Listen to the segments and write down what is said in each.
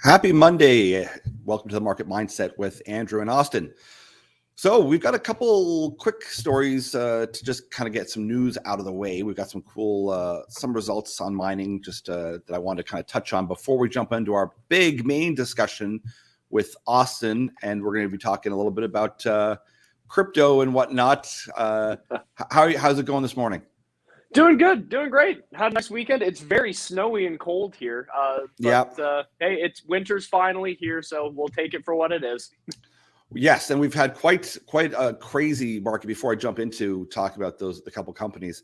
Happy Monday. Welcome to the Market Mindset with Andrew and Austin. So we've got a couple quick stories to just kind of get some news out of the way. We've got some cool, some results on mining just that I wanted to kind of touch on before we jump into our big main discussion with Austin. And we're going to be talking a little bit about crypto and whatnot. How's it going this morning? Doing good, doing great. Had a nice weekend. It's very snowy and cold here. Hey, it's winter's finally here, so we'll take it for what it is. Yes, and we've had quite a crazy market. Before I jump into talking about the couple companies,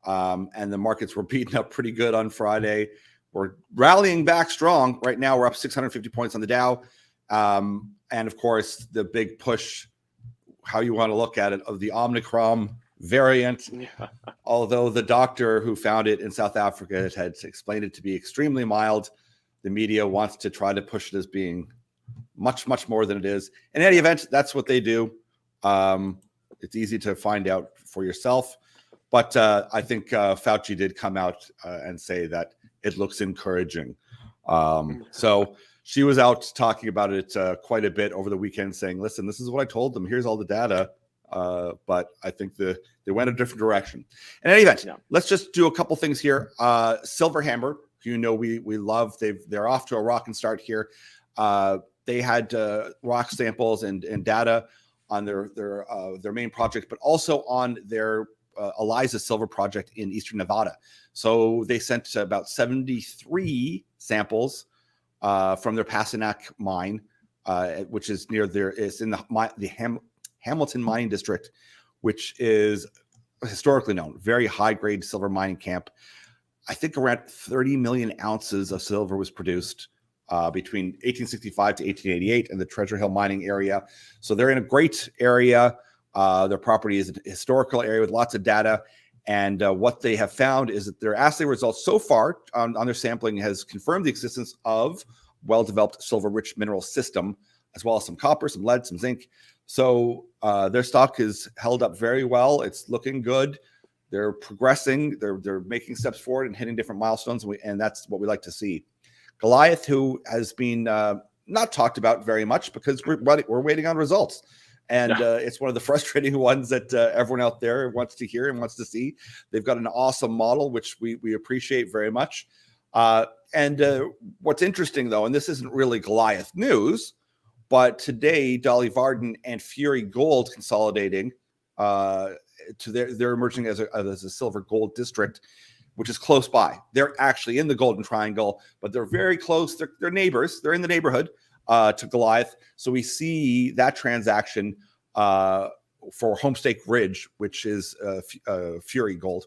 and the markets were beaten up pretty good on Friday. We're rallying back strong. Right now, we're up 650 points on the Dow, and of course, the big push, how you want to look at it, of the Omicron variant. Although the doctor who found it in South Africa had explained it to be extremely mild, the media wants to try to push it as being much more than it is. In any event, that's what they do. It's easy to find out for yourself, but I think Fauci did come out and say that it looks encouraging. So she was out talking about it quite a bit over the weekend, saying, listen, this is what I told them, here's all the data. But I think they went a different direction. In any event, let's just do a couple things here. Silver Hammer, you know, we love. They're off to a rocking start here. They had rock samples and data on their main project, but also on their Eliza Silver project in Eastern Nevada. So they sent about 73 samples from their Pasinac mine, which is near it's in the Hamilton Mining District, which is historically known, very high-grade silver mining camp. I think around 30 million ounces of silver was produced between 1865 to 1888 in the Treasure Hill mining area. So they're in a great area. Their property is a historical area with lots of data. And what they have found is that their assay results so far on their sampling has confirmed the existence of well-developed silver-rich mineral system, as well as some copper, some lead, some zinc. So their stock is held up very well. It's looking good. They're progressing. They're making steps forward and hitting different milestones, and that's what we like to see. Goliath, who has been not talked about very much because we're waiting on results. And it's one of the frustrating ones that everyone out there wants to hear and wants to see. They've got an awesome model, which we appreciate very much. And what's interesting, though, and this isn't really Goliath news, but today, Dolly Varden and Fury Gold consolidating they're emerging as a silver gold district, which is close by. They're actually in the Golden Triangle, but they're very close. They're neighbors. They're in the neighborhood to Goliath. So we see that transaction for Homestake Ridge, which is Fury Gold,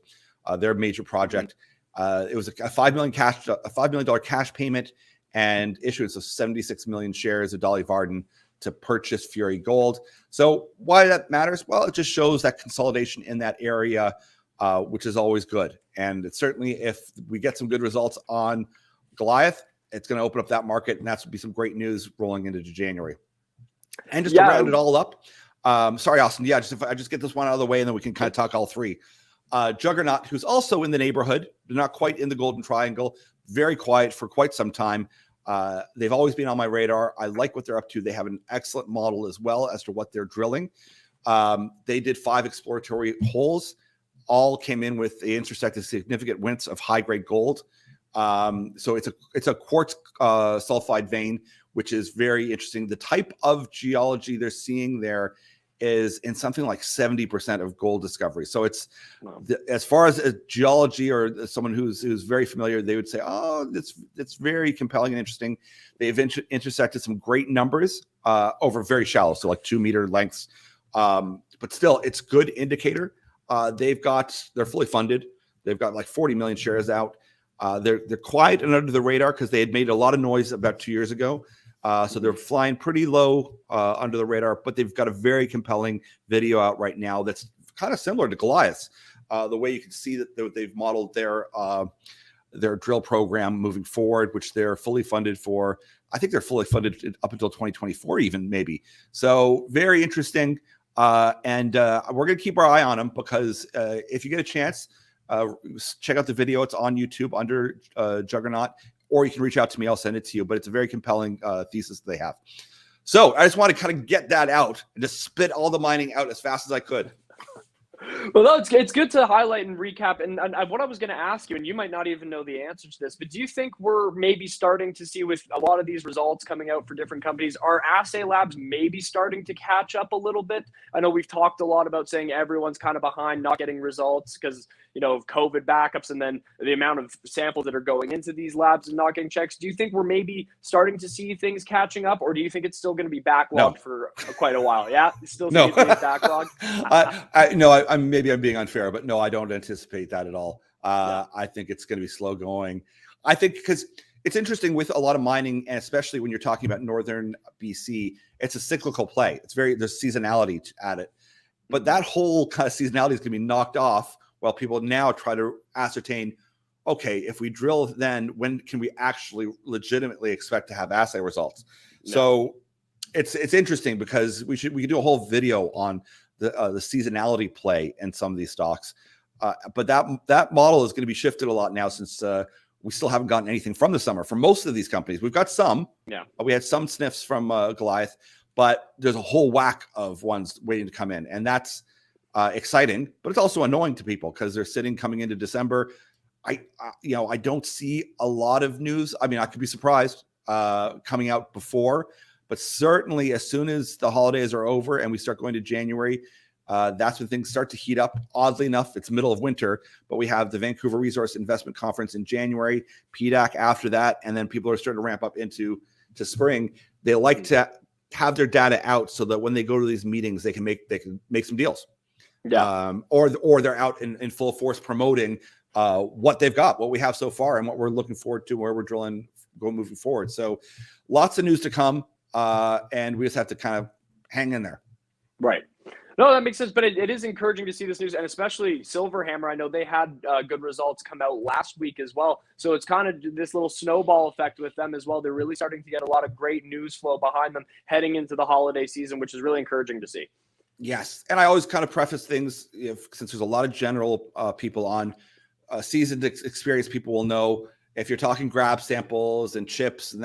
their major project. It was a $5 million cash payment and issuance of 76 million shares of Dolly Varden to purchase Fury Gold. So why that matters? Well, it just shows that consolidation in that area, which is always good. And it's certainly, if we get some good results on Goliath, it's going to open up that market, and that's would be some great news rolling into January. And just to round it all up, sorry, Austin. Yeah, if I just get this one out of the way, and then we can kind of talk all three. Juggernaut, who's also in the neighborhood, but not quite in the Golden Triangle, very quiet for quite some time. They've always been on my radar. I like what they're up to. They have an excellent model as well as to what they're drilling. They did 5 exploratory holes. All came in with they intersected significant widths of high-grade gold. So it's a quartz sulfide vein, which is very interesting. The type of geology they're seeing there is in something like 70% of gold discovery. So it's as far as a geology or someone who's very familiar, they would say, oh, it's very compelling and interesting. They've intersected some great numbers over very shallow, so like 2 meter lengths. But still, it's good indicator. They're fully funded. They've got like 40 million shares out. They're quiet and under the radar because they had made a lot of noise about 2 years ago. So they're flying pretty low under the radar, but they've got a very compelling video out right now that's kind of similar to Goliath's. The way you can see that they've modeled their drill program moving forward, which they're fully funded for. I think they're fully funded up until 2024, even maybe. So very interesting. And we're going to keep our eye on them because if you get a chance, check out the video. It's on YouTube under Juggernaut, or you can reach out to me. I'll send it to you. But it's a very compelling thesis that they have. So I just want to kind of get that out and just spit all the mining out as fast as I could. Well, no, it's good to highlight and recap. And what I was going to ask you, and you might not even know the answer to this, but do you think we're maybe starting to see with a lot of these results coming out for different companies, are Assay Labs maybe starting to catch up a little bit? I know we've talked a lot about saying everyone's kind of behind not getting results because, of COVID backups and then the amount of samples that are going into these labs and not getting checks. Do you think we're maybe starting to see things catching up, or do you think it's still going to be backlogged for quite a while? Yeah, still see it being backlogged? I'm being unfair, but no, I don't anticipate that at all. I think it's going to be slow going. I think because it's interesting with a lot of mining, and especially when you're talking about northern BC, it's a cyclical play. There's seasonality at it, but that whole kind of seasonality is going to be knocked off while people now try to ascertain, okay, if we drill, then when can we actually legitimately expect to have assay results? No. So it's interesting because we could do a whole video on the seasonality play in some of these stocks, but that model is going to be shifted a lot now since we still haven't gotten anything from the summer for most of these companies. We've got some, we had some sniffs from Goliath, but there's a whole whack of ones waiting to come in, and that's exciting, but it's also annoying to people because they're sitting coming into December. I don't see a lot of news. I mean, I could be surprised coming out before, but certainly as soon as the holidays are over and we start going to January, that's when things start to heat up. Oddly enough, it's middle of winter, but we have the Vancouver Resource Investment Conference in January, PDAC after that, and then people are starting to ramp up into spring. They like to have their data out so that when they go to these meetings, they can make some deals. Or they're out in full force promoting what they've got, what we have so far, and what we're looking forward to, where we're drilling, moving forward. So lots of news to come, and we just have to kind of hang in there. Right. No, that makes sense, but it is encouraging to see this news, and especially Silverhammer. I know they had good results come out last week as well, so it's kind of this little snowball effect with them as well. They're really starting to get a lot of great news flow behind them heading into the holiday season, which is really encouraging to see. Yes, and I always kind of preface things, since there's a lot of general people on, seasoned experienced people will know if you're talking grab samples and chips and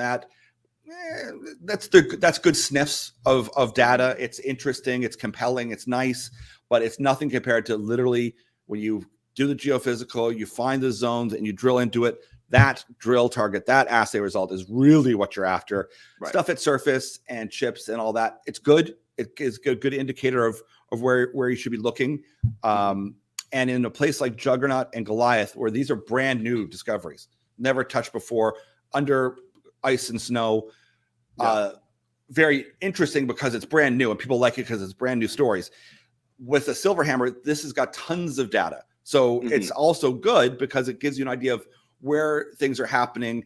that's good sniffs of data. It's interesting, it's compelling, it's nice, but it's nothing compared to literally when you do the geophysical, you find the zones and you drill into it. That drill target, that assay result is really what you're after. Right. Stuff at surface and chips and all that, it's good. It is a good indicator of where you should be looking. And in a place like Juggernaut and Goliath, where these are brand new discoveries, never touched before, under ice and snow, very interesting because it's brand new and people like it because it's brand new stories. With a Silverhammer, this has got tons of data. So it's also good because it gives you an idea of where things are happening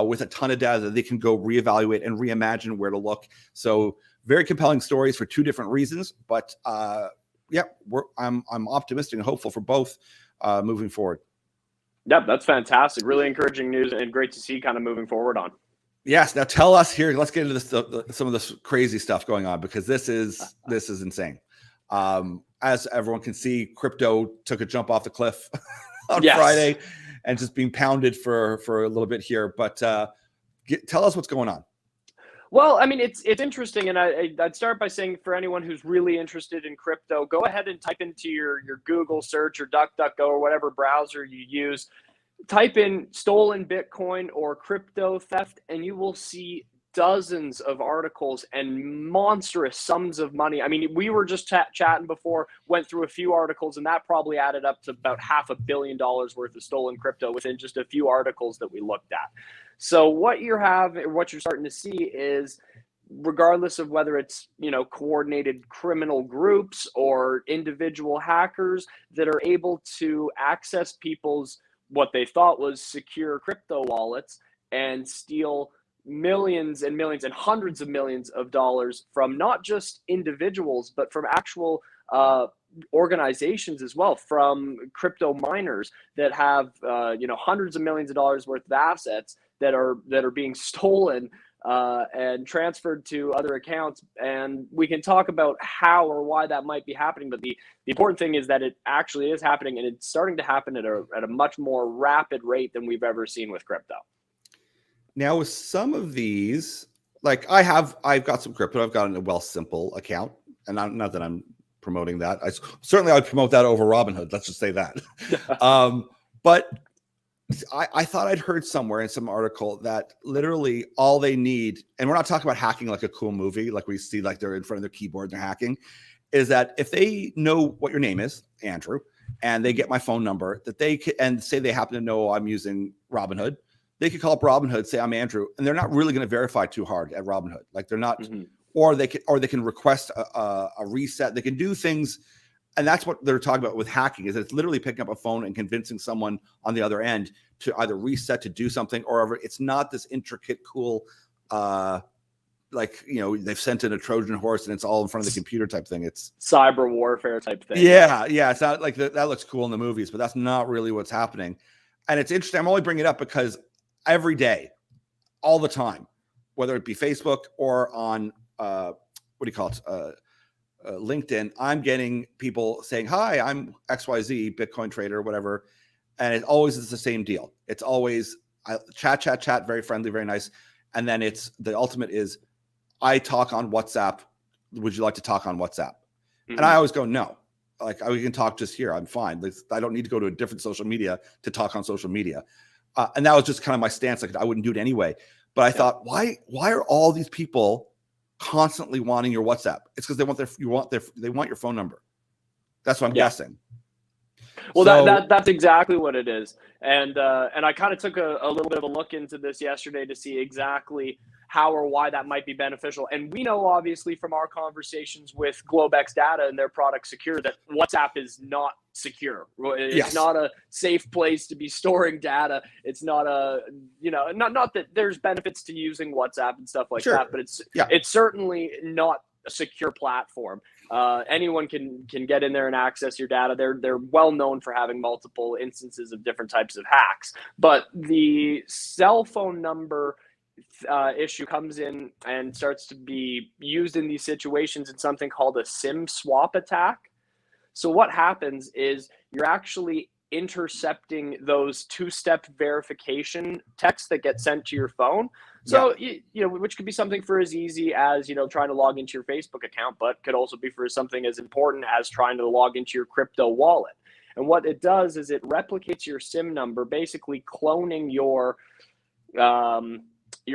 with a ton of data that they can go reevaluate and reimagine where to look. So very compelling stories for two different reasons, but I'm optimistic and hopeful for both moving forward. Yep, that's fantastic. Really encouraging news and great to see kind of moving forward on. Yes. Now tell us here. Let's get into some of this crazy stuff going on because this is insane. As everyone can see, crypto took a jump off the cliff on Friday and just being pounded for a little bit here. But tell us what's going on. Well, I mean, it's interesting, and I'd start by saying for anyone who's really interested in crypto, go ahead and type into your Google search or DuckDuckGo or whatever browser you use. Type in stolen Bitcoin or crypto theft, and you will see dozens of articles and monstrous sums of money. I mean, we were just chatting before, went through a few articles, and that probably added up to about $500 million worth of stolen crypto within just a few articles that we looked at. So what you're starting to see is, regardless of whether it's, coordinated criminal groups or individual hackers that are able to access people's what they thought was secure crypto wallets and steal millions and millions and hundreds of millions of dollars from not just individuals, but from actual organizations as well, from crypto miners that have hundreds of millions of dollars worth of assets that are being stolen and transferred to other accounts. And we can talk about how or why that might be happening. But the important thing is that it actually is happening, and it's starting to happen at a much more rapid rate than we've ever seen with crypto. Now, with some of these, like I've got some crypto. I've got a Wealthsimple account, and not that I'm promoting that. I would promote that over Robinhood. Let's just say that. But I thought I'd heard somewhere in some article that literally all they need, and we're not talking about hacking like a cool movie, like we see like they're in front of their keyboard and they're hacking, is that if they know what your name is, Andrew, and they get my phone number, that they can, and say they happen to know I'm using Robinhood, they could call up Robinhood, say I'm Andrew, and they're not really going to verify too hard at Robinhood. Like they're not, or they can request a reset. They can do things. And that's what they're talking about with hacking, is that it's literally picking up a phone and convincing someone on the other end to either reset, to do something, or it's not this intricate, cool, like, they've sent in a Trojan horse and it's all in front of the computer type thing. It's cyber warfare type thing. Yeah. It's not like that looks cool in the movies, but that's not really what's happening. And it's interesting. I'm only bringing it up because every day, all the time, whether it be Facebook or on, LinkedIn, I'm getting people saying, "Hi, I'm XYZ Bitcoin trader," whatever. And it always is the same deal. It's always chat, very friendly, very nice. And then it's the ultimate is, I talk on WhatsApp. Would you like to talk on WhatsApp? And I always go, no. Like, we can talk just here. I'm fine. I don't need to go to a different social media to talk on social media. And that was just kind of my stance. Like, I wouldn't do it anyway. But I thought, why are all these people constantly wanting your WhatsApp? It's because they want your phone number. That's what I'm guessing. Well, that's exactly what it is. And I kind of took a little bit of a look into this yesterday to see exactly how or why that might be beneficial. And we know, obviously, from our conversations with Globex Data and their product Secure, that WhatsApp is not secure. It's not a safe place to be storing data. It's not not that there's benefits to using WhatsApp and stuff like that, but it's certainly not a secure platform. Anyone can get in there and access your data. They're well known for having multiple instances of different types of hacks. But the cell phone number issue comes in and starts to be used in these situations in something called a SIM swap attack. So what happens is you're actually intercepting those two-step verification texts that get sent to your phone. So, which could be something for as easy as, trying to log into your Facebook account, but could also be for something as important as trying to log into your crypto wallet. And what it does is it replicates your SIM number, basically cloning your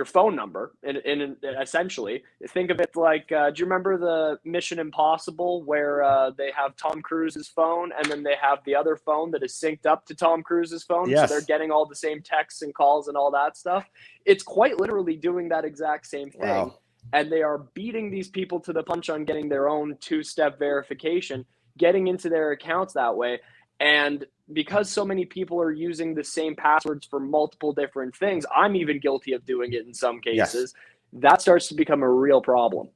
phone number. And essentially, think of it like, do you remember the Mission Impossible where they have Tom Cruise's phone and then they have the other phone that is synced up to Tom Cruise's phone? Yes. So they're getting all the same texts and calls and all that stuff. It's quite literally doing that exact same thing. Wow. And they are beating these people to the punch on getting their own two-step verification, getting into their accounts that way. And because so many people are using the same passwords for multiple different things, I'm even guilty of doing it in some cases. That starts to become a real problem.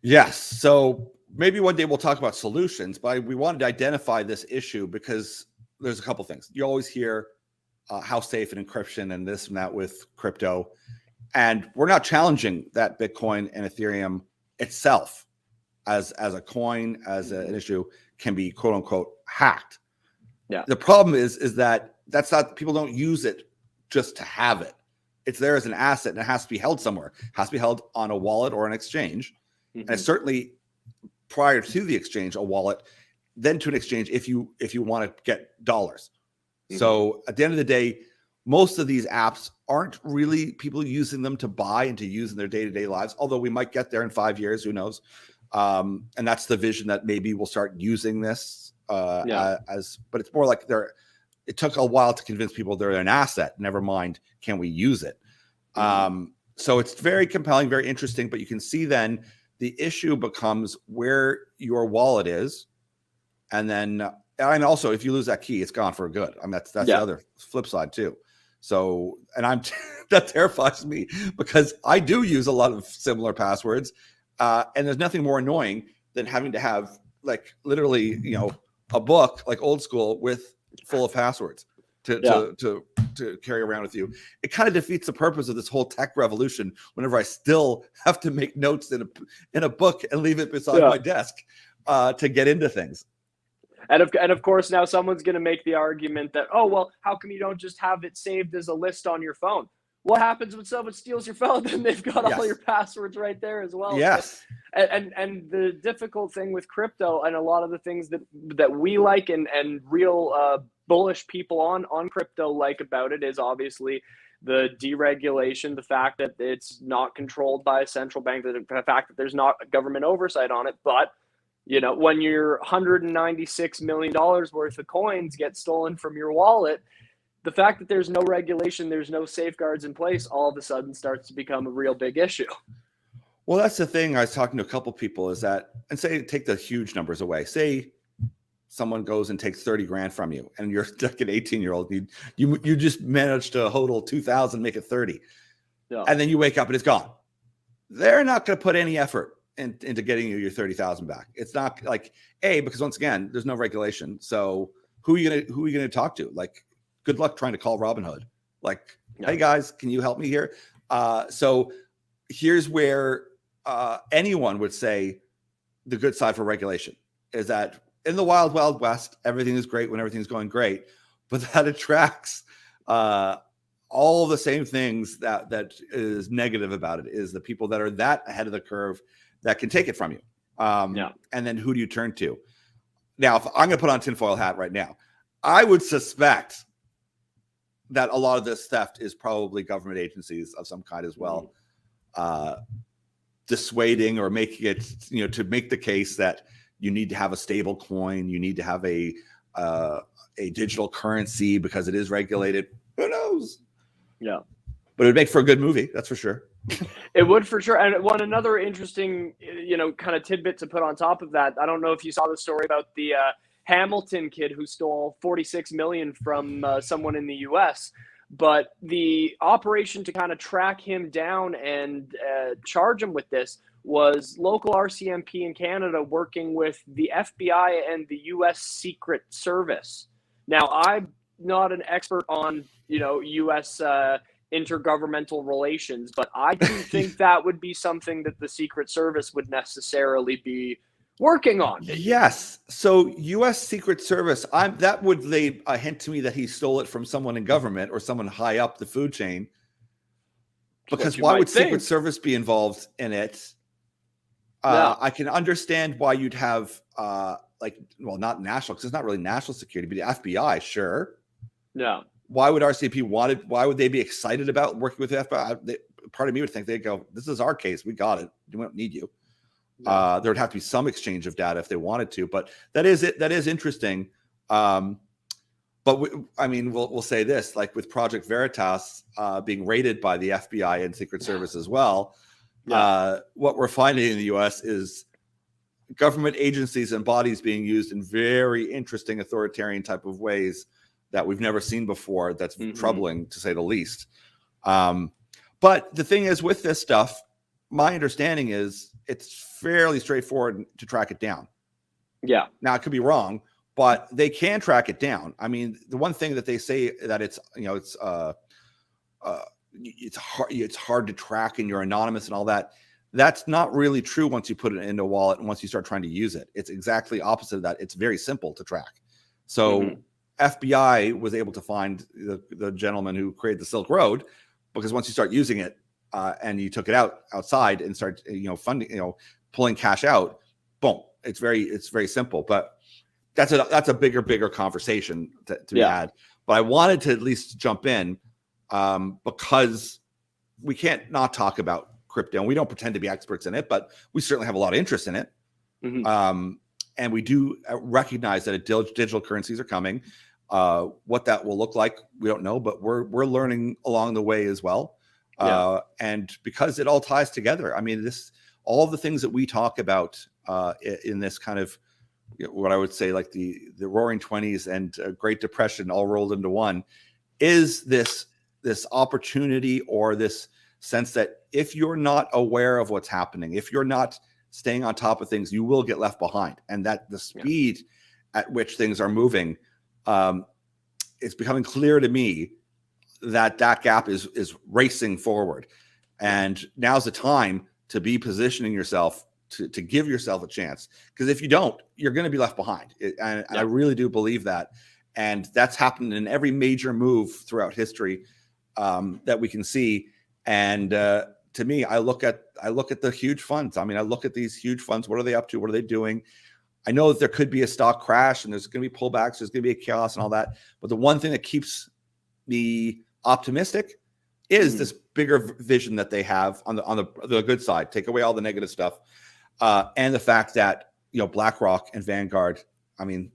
Yes. So maybe one day we'll talk about solutions, but we wanted to identify this issue because there's a couple things. You always hear how safe and encryption and this and that with crypto. And we're not challenging that Bitcoin and Ethereum itself as a coin, as an issue, can be quote unquote hacked. Yeah. The problem is that that's not, people don't use it just to have it. It's there as an asset and it has to be held somewhere. It has to be held on a wallet or an exchange. And it's certainly prior to the exchange, a wallet, then to an exchange if you want to get dollars. So at the end of the day, most of these apps aren't really people using them to buy and to use in their day-to-day lives, although we might get there in 5 years, who knows? And that's the vision, that maybe we'll start using this but it's more like it took a while to convince people they're an asset, never mind can we use it. So it's very compelling, very interesting, but you can see then the issue becomes where your wallet is. And then, and also if you lose that key, it's gone for good. I mean, that's the other flip side too. So, and that terrifies me because I do use a lot of similar passwords. And there's nothing more annoying than having to have like literally, a book like old school full of passwords to carry around with you. It kind of defeats the purpose of this whole tech revolution whenever I still have to make notes in a book and leave it beside my desk to get into things. And of course, now someone's going to make the argument that, oh, well, how come you don't just have it saved as a list on your phone? What happens when someone steals your phone? Then they've got all your passwords right there as well. Yes. And the difficult thing with crypto, and a lot of the things that we like and real bullish people on crypto like about it, is obviously the deregulation, the fact that it's not controlled by a central bank, the fact that there's not government oversight on it. But when your $196 million worth of coins get stolen from your wallet, the fact that there's no regulation, there's no safeguards in place, all of a sudden starts to become a real big issue. Well, that's the thing. I was talking to a couple people is that, and say, take the huge numbers away. Say someone goes and takes 30 grand from you and you're like an 18-year-old. You just managed to hodl 2,000, make it 30. Yeah. And then you wake up and it's gone. They're not going to put any effort into getting you your 30,000 back. It's not like, because once again, there's no regulation. So who are you gonna talk to? Like, good luck trying to call Robinhood. Like, hey guys, can you help me here? So here's where anyone would say the good side for regulation is that in the wild, wild west, everything is great when everything's going great, but that attracts all the same things that is negative about it is the people that are that ahead of the curve that can take it from you. And then who do you turn to? Now, if I'm going to put on tinfoil hat right now, I would suspect that a lot of this theft is probably government agencies of some kind as well, dissuading or making it, to make the case that you need to have a stable coin, you need to have a digital currency because it is regulated. Who knows? Yeah. But it would make for a good movie, that's for sure. It would for sure. And another interesting, kind of tidbit to put on top of that. I don't know if you saw the story about the Hamilton kid who stole $46 million from someone in the U.S. But the operation to kind of track him down and charge him with this was local RCMP in Canada working with the FBI and the U.S. Secret Service. Now, I'm not an expert on, U.S. Intergovernmental relations, but I do think that would be something that the Secret Service would necessarily be working on. Yes. So U.S. Secret Service, that would lay a hint to me that he stole it from someone in government or someone high up the food chain. Because why would Secret Service be involved in it? I can understand why you'd have not national, because it's not really national security, but the FBI, sure. Yeah. Why would RCMP why would they be excited about working with the FBI? Part of me would think they'd go, this is our case. We got it. We don't need you. Yeah. There would have to be some exchange of data if they wanted to, but that is it. That is interesting. But we'll say this, like with Project Veritas being raided by the FBI and Secret Service as well. Yeah. What we're finding in the U.S. is government agencies and bodies being used in very interesting authoritarian type of ways that we've never seen before. That's troubling, to say the least. But the thing is, with this stuff, my understanding is it's fairly straightforward to track it down. Yeah. Now, I could be wrong, but they can track it down. I mean, the one thing that they say that it's hard to track and you're anonymous and all that. That's not really true once you put it into a wallet and once you start trying to use it. It's exactly opposite of that. It's very simple to track. So FBI was able to find the gentleman who created the Silk Road, because once you start using it and you took it outside and start funding, pulling cash out, boom, it's very simple. But that's a bigger conversation to be had. But I wanted to at least jump in because we can't not talk about crypto, and we don't pretend to be experts in it, but we certainly have a lot of interest in it. And we do recognize that digital currencies are coming. What that will look like, we don't know, but we're learning along the way as well. And because it all ties together, I mean, all the things that we talk about in this kind of what I would say like the Roaring '20s and Great Depression all rolled into one, is this opportunity or this sense that if you're not aware of what's happening, if you're not staying on top of things, you will get left behind. And that the speed at which things are moving it's becoming clear to me that gap is racing forward, and now's the time to be positioning yourself to give yourself a chance, because if you don't, you're going to be left behind. And I really do believe that, and that's happened in every major move throughout history that we can see. And to me, I look at the huge funds. I mean, I look at these huge funds. What are they up to? What are they doing? I know that there could be a stock crash and there's going to be pullbacks. There's going to be a chaos and all that. But the one thing that keeps me optimistic is this bigger vision that they have on the good side. Take away all the negative stuff, and the fact that BlackRock and Vanguard, I mean,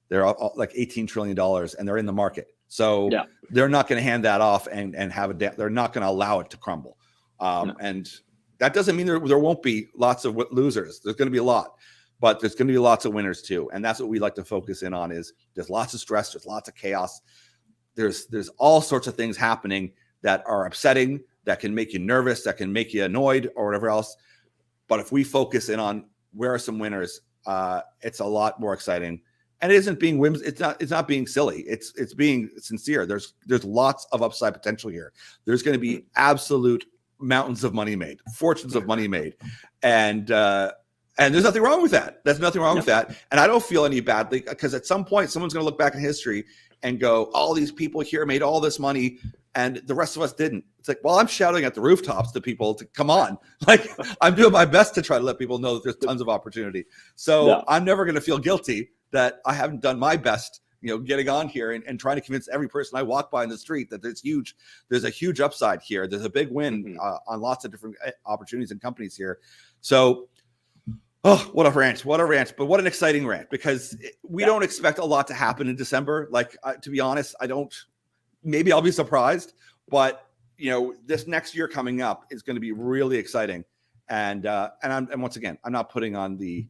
they're all like $18 trillion and they're in the market. So they're not going to hand that off and have they're not going to allow it to crumble. And that doesn't mean there won't be lots of losers. There's going to be a lot, but there's going to be lots of winners too. And that's what we like to focus in on. Is there's lots of stress, there's lots of chaos. There's all sorts of things happening that are upsetting, that can make you nervous, that can make you annoyed or whatever else. But if we focus in on where are some winners, it's a lot more exciting. And it isn't being it's not being silly. It's being sincere. There's lots of upside potential here. There's going to be absolute mountains of money made, fortunes of money made, and there's nothing wrong with that. There's nothing wrong with that. And I don't feel any badly, because at some point someone's going to look back in history and go, all these people here made all this money and the rest of us didn't. It's like, well, I'm shouting at the rooftops to people to come on. Like, I'm doing my best to try to let people know that there's tons of opportunity. So I'm never going to feel guilty that I haven't done my best, getting on here and trying to convince every person I walk by in the street that there's a huge upside here. There's a big win on lots of different opportunities and companies here. So, what a rant, but what an exciting rant, because we don't expect a lot to happen in December. Like, to be honest, maybe I'll be surprised, but this next year coming up is going to be really exciting. And once again, I'm not putting on the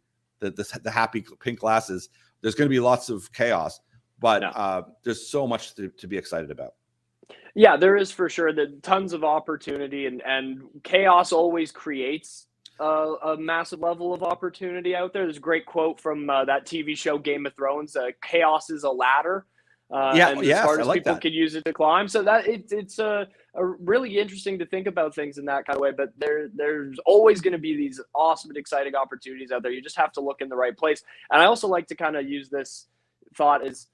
happy pink glasses. There's going to be lots of chaos, but there's so much to be excited about. Yeah, there is for sure. Tons of opportunity, and chaos always creates a massive level of opportunity out there. There's a great quote from that TV show Game of Thrones: "Chaos is a ladder." And as hard as people can use it to climb. So that it's a really interesting to think about things in that kind of way. But there's always going to be these awesome and exciting opportunities out there. You just have to look in the right place. And I also like to kind of use this thought as,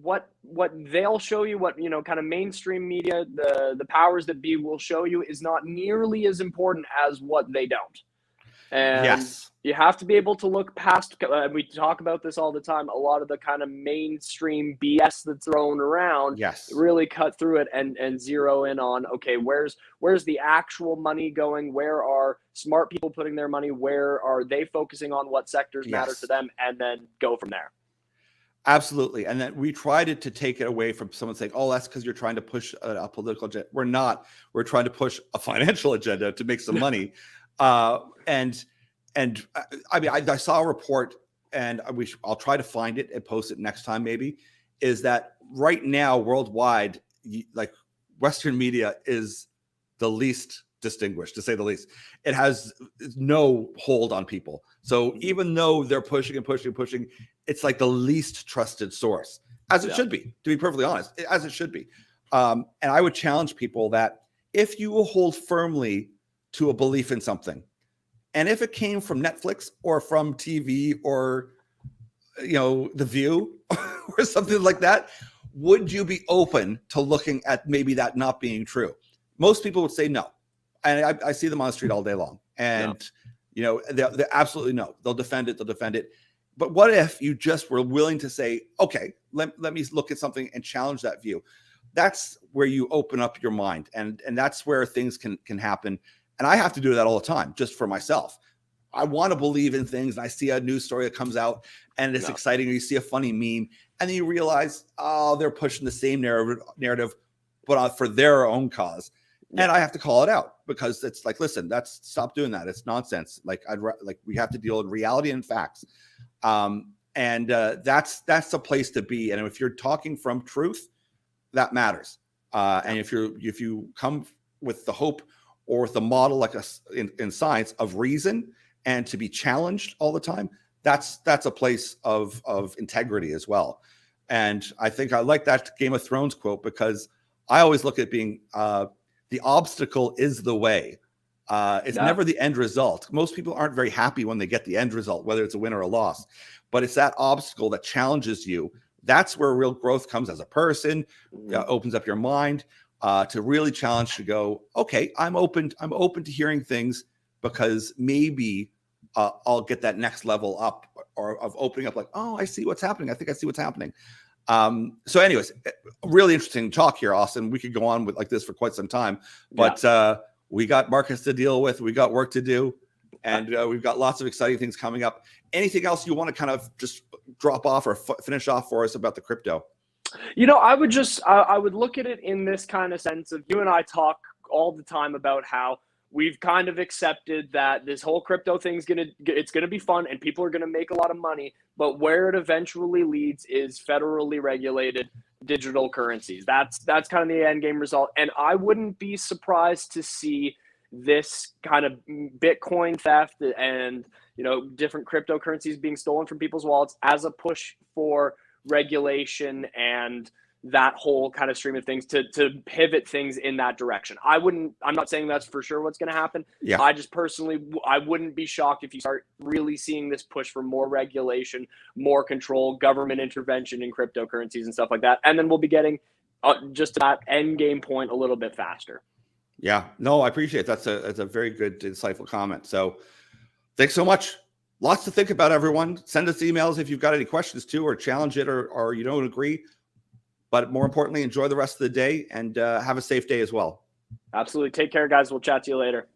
what they'll show you, what kind of mainstream media, the powers that be will show you, is not nearly as important as what they don't. And you have to be able to look past, we talk about this all the time, a lot of the kind of mainstream BS that's thrown around, really cut through it and zero in on, okay, where's the actual money going? Where are smart people putting their money? Where are they focusing on? What sectors matter to them? And then go from there. Absolutely. And then we tried to take it away from someone saying, oh, that's because you're trying to push a political agenda. We're not. We're trying to push a financial agenda to make some money. And I mean, I saw a report, and I'll try to find it and post it next time maybe, is that right now worldwide, like, Western media is the least distinguished, to say the least. It has no hold on people. So even though they're pushing and pushing and pushing, it's like the least trusted source, as it should be, to be perfectly honest, as it should be. And I would challenge people that if you will hold firmly to a belief in something, and if it came from Netflix or from TV or, The View or something like that, would you be open to looking at maybe that not being true? Most people would say no. And I see them on the street all day long. And, they absolutely no. They'll defend it. But what if you just were willing to say, okay, let me look at something and challenge that view? That's where you open up your mind. And that's where things can happen. And I have to do that all the time, just for myself. I want to believe in things, and I see a news story that comes out and it's exciting, or you see a funny meme, and then you realize, oh, they're pushing the same narrative, but for their own cause. And I have to call it out, because it's like, listen, stop doing that. It's nonsense. Like, we have to deal with reality and facts. That's the place to be. And if you're talking from truth, that matters. And if you come with the hope or with the model, like in science, of reason and to be challenged all the time, that's a place of integrity as well. And I think I like that Game of Thrones quote, because I always look at being the obstacle is the way. It's never the end result. Most people aren't very happy when they get the end result, whether it's a win or a loss. But it's that obstacle that challenges you. That's where real growth comes as a person. Opens up your mind to really challenge, to go, okay, I'm open to hearing things, because maybe I'll get that next level up, or of opening up, like, oh, I see what's happening. I think I see what's happening. So anyways, really interesting talk here, Austin. We could go on with like this for quite some time, but we got markets to deal with. We got work to do, and we've got lots of exciting things coming up. Anything else you want to kind of just drop off or finish off for us about the crypto? I would just, I would look at it in this kind of sense of, you and I talk all the time about how we've kind of accepted that this whole crypto thing's it's gonna be fun and people are gonna make a lot of money, but where it eventually leads is federally regulated digital currencies. That's kind of the end game result. And I wouldn't be surprised to see this kind of Bitcoin theft and, different cryptocurrencies being stolen from people's wallets as a push for regulation and that whole kind of stream of things to pivot things in that direction. I'm not saying that's for sure what's going to happen. Yeah. I just personally, I wouldn't be shocked if you start really seeing this push for more regulation, more control, government intervention in cryptocurrencies and stuff like that. And then we'll be getting just to that end game point a little bit faster. Yeah, no, I appreciate it. That's a very good, insightful comment. So thanks so much. Lots to think about, everyone. Send us emails if you've got any questions too, or challenge it, or you don't agree. But more importantly, enjoy the rest of the day, and have a safe day as well. Absolutely. Take care, guys. We'll chat to you later.